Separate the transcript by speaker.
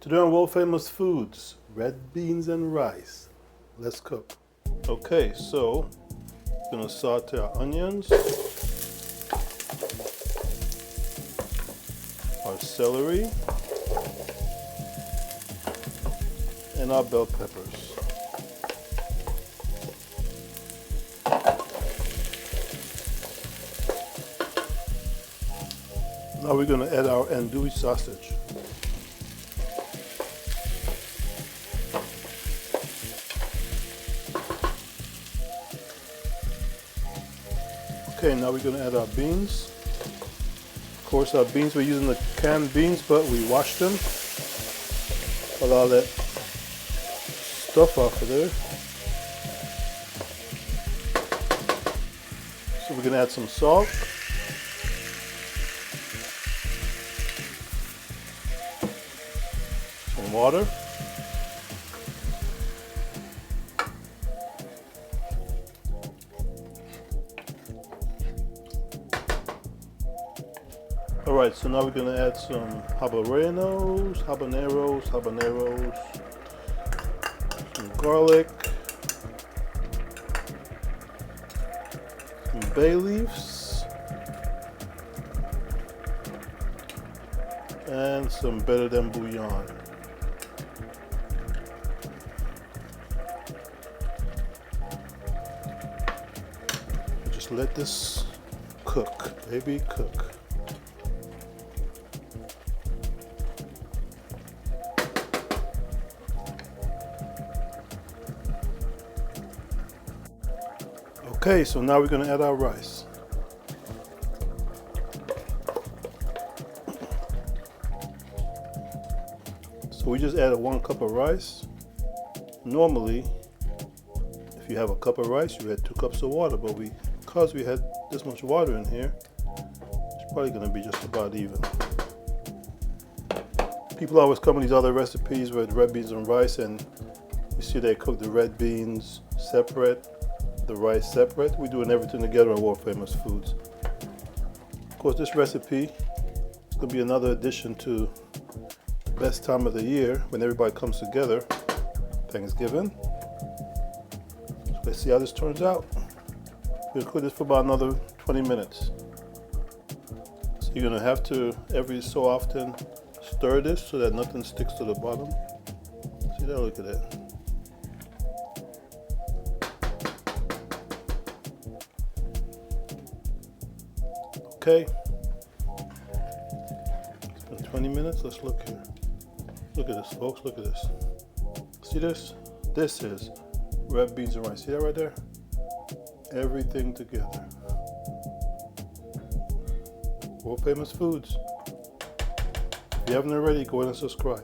Speaker 1: Today on World Famous Foods, red beans and rice. Let's cook. Okay, so we're gonna saute our onions, our celery, and our bell peppers. Now we're gonna add our andouille sausage. Okay, now we're gonna add our beans. Of course, our beans, we're using the canned beans, but we washed them. Got all that stuff off of there. So we're gonna add some salt. Some water. Alright, so now we're going to add some habaneros, some garlic, some bay leaves, and some better than bouillon. Just let this cook, baby, cook. Okay, so now we're going to add our rice. So we just added 1 cup of rice. Normally, if you have a cup of rice, you add 2 cups of water, but because we had this much water in here, it's probably going to be just about even. People always come with these other recipes with red beans and rice, and you see they cook the red beans separate, the rice separate. We're doing everything together on World Famous Foods. Of course, this recipe is going to be another addition to the best time of the year when everybody comes together, Thanksgiving. So let's see how this turns out. We'll cook this for about another 20 minutes. So you're going to have to, every so often, stir this so that nothing sticks to the bottom. See that? Look at that. Okay, it's been 20 minutes. Let's look here. Look at this, folks. Look at this. See this? This is red beans and rice. See that right there? Everything together. World Famous Foods. If you haven't already, go ahead and subscribe.